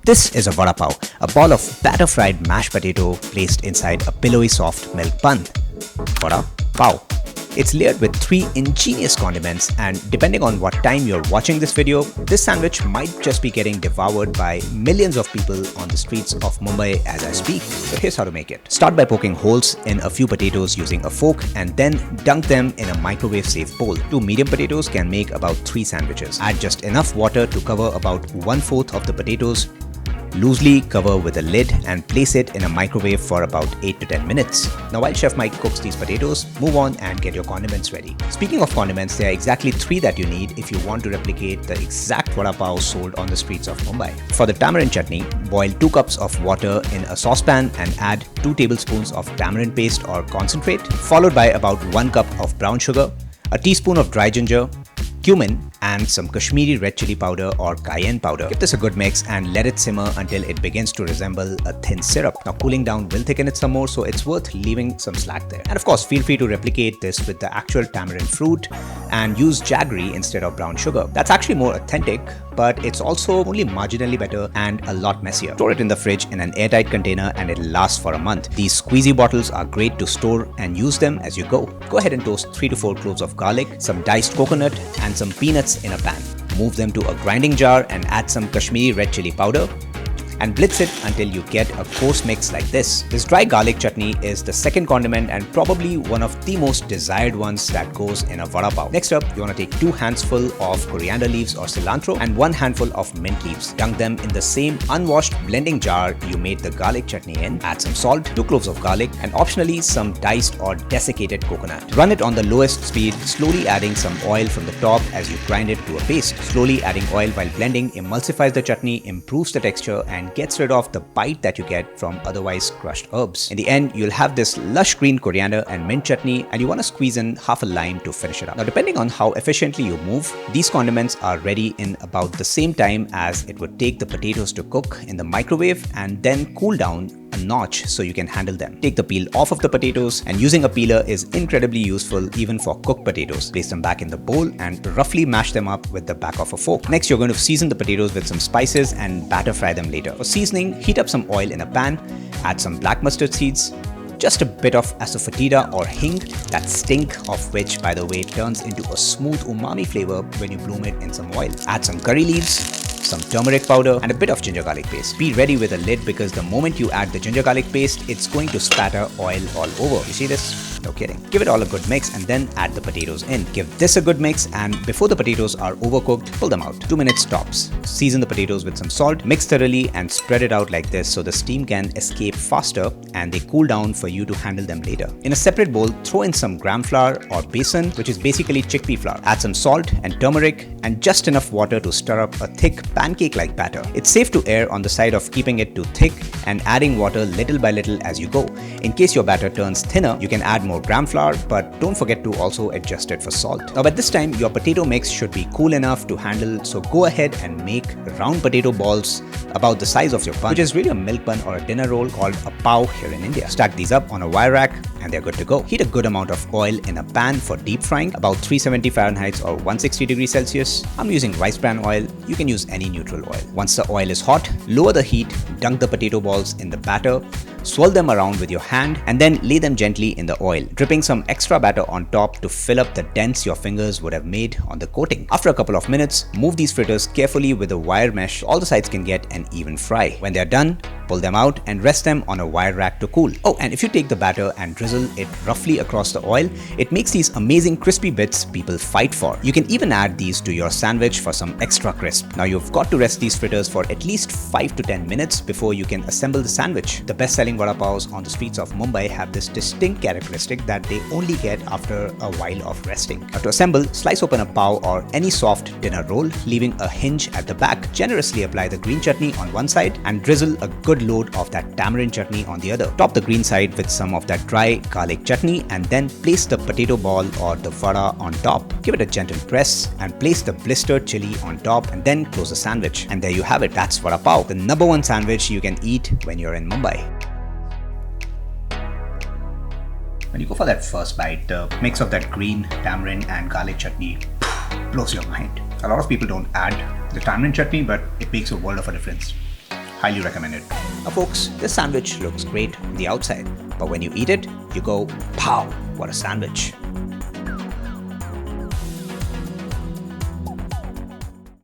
This is a Vada Pav, a ball of batter fried mashed potato placed inside a pillowy soft milk bun. Vada Pav. It's layered with 3 ingenious condiments, and depending on what time you're watching this video, this sandwich might just be getting devoured by millions of people on the streets of Mumbai as I speak. So here's how to make it. Start by poking holes in a few potatoes using a fork and then dunk them in a microwave safe bowl. 2 medium potatoes can make about 3 sandwiches. Add just enough water to cover about 1/4 of the potatoes. Loosely cover with a lid and place it in a microwave for about 8 to 10 minutes. Now while Chef Mike cooks these potatoes, move on and get your condiments ready. Speaking of condiments, there are exactly 3 that you need if you want to replicate the exact Vada Pav sold on the streets of Mumbai. For the tamarind chutney, boil 2 cups of water in a saucepan and add 2 tablespoons of tamarind paste or concentrate, followed by about 1 cup of brown sugar, a teaspoon of dry ginger, cumin, and some Kashmiri red chili powder or cayenne powder. Give this a good mix and let it simmer until it begins to resemble a thin syrup. Now cooling down will thicken it some more, so it's worth leaving some slack there. And of course, feel free to replicate this with the actual tamarind fruit and use jaggery instead of brown sugar. That's actually more authentic, but it's also only marginally better and a lot messier. Store it in the fridge in an airtight container and it'll last for a month. These squeezy bottles are great to store and use them as you go. Go ahead and toast 3 to 4 cloves of garlic, some diced coconut, and some peanuts in a pan. Move them to a grinding jar and add some Kashmiri red chili powder and blitz it until you get a coarse mix like this. This dry garlic chutney is the second condiment and probably one of the most desired ones that goes in a Vada Pav. Next up, you want to take 2 handsful of coriander leaves or cilantro and 1 handful of mint leaves. Dunk them in the same unwashed blending jar you made the garlic chutney in. Add some salt, 2 cloves of garlic, and optionally some diced or desiccated coconut. Run it on the lowest speed, slowly adding some oil from the top as you grind it to a paste. Slowly adding oil while blending emulsifies the chutney, improves the texture, and gets rid of the bite that you get from otherwise crushed herbs. In the end, you'll have this lush green coriander and mint chutney, and you want to squeeze in half a lime to finish it up. Now, depending on how efficiently you move, these condiments are ready in about the same time as it would take the potatoes to cook in the microwave and then cool down a notch so you can handle them. Take the peel off of the potatoes, and using a peeler is incredibly useful even for cooked potatoes. Place them back in the bowl and roughly mash them up with the back of a fork. Next, you're going to season the potatoes with some spices and batter fry them later. For seasoning, heat up some oil in a pan, add some black mustard seeds, just a bit of asafoetida or hing, that stink of which, by the way, turns into a smooth umami flavor when you bloom it in some oil. Add some curry leaves, some turmeric powder, and a bit of ginger garlic paste. Be ready with a lid because the moment you add the ginger garlic paste, it's going to spatter oil all over. You see this? No kidding. Give it all a good mix and then add the potatoes in. Give this a good mix, and before the potatoes are overcooked, pull them out. 2 minutes tops. Season the potatoes with some salt, mix thoroughly, and spread it out like this so the steam can escape faster and they cool down for you to handle them later. In a separate bowl, throw in some gram flour or besan, which is basically chickpea flour. Add some salt and turmeric and just enough water to stir up a thick pancake-like batter. It's safe to err on the side of keeping it too thick and adding water little by little as you go. In case your batter turns thinner, you can add more gram flour, but don't forget to also adjust it for salt. Now at this time, your potato mix should be cool enough to handle, so go ahead and make round potato balls about the size of your bun, which is really a milk bun or a dinner roll called a pav here in India. Stack these up on a wire rack and they're good to go. Heat a good amount of oil in a pan for deep frying, about 370 Fahrenheit or 160 degrees Celsius. I'm using rice bran oil. You can use any neutral oil. Once the oil is hot, lower the heat, dunk the potato balls in the batter, swirl them around with your hand, and then lay them gently in the oil, dripping some extra batter on top to fill up the dents your fingers would have made on the coating. After a couple of minutes, move these fritters carefully with a wire mesh so all the sides can get an even fry. When they're done, pull them out and rest them on a wire rack to cool. Oh, and if you take the batter and drizzle it roughly across the oil, it makes these amazing crispy bits people fight for. You can even add these to your sandwich for some extra crisp. Now you've got to rest these fritters for at least 5 to 10 minutes before you can assemble the sandwich. The best-selling Vada Pavs on the streets of Mumbai have this distinct characteristic that they only get after a while of resting. Now to assemble, slice open a pav or any soft dinner roll, leaving a hinge at the back. Generously apply the green chutney on one side and drizzle a good load of that tamarind chutney on the other. Top the green side with some of that dry garlic chutney and then place the potato ball or the vada on top. Give it a gentle press and place the blistered chili on top and then close the sandwich. And there you have it. That's Vada Pav, the #1 sandwich you can eat when you're in Mumbai. When you go for that first bite, the mix of that green tamarind and garlic chutney blows your mind. A lot of people don't add the tamarind chutney, but it makes a world of a difference. Highly recommended. Now folks, this sandwich looks great on the outside, but when you eat it, you go, pow, what a sandwich.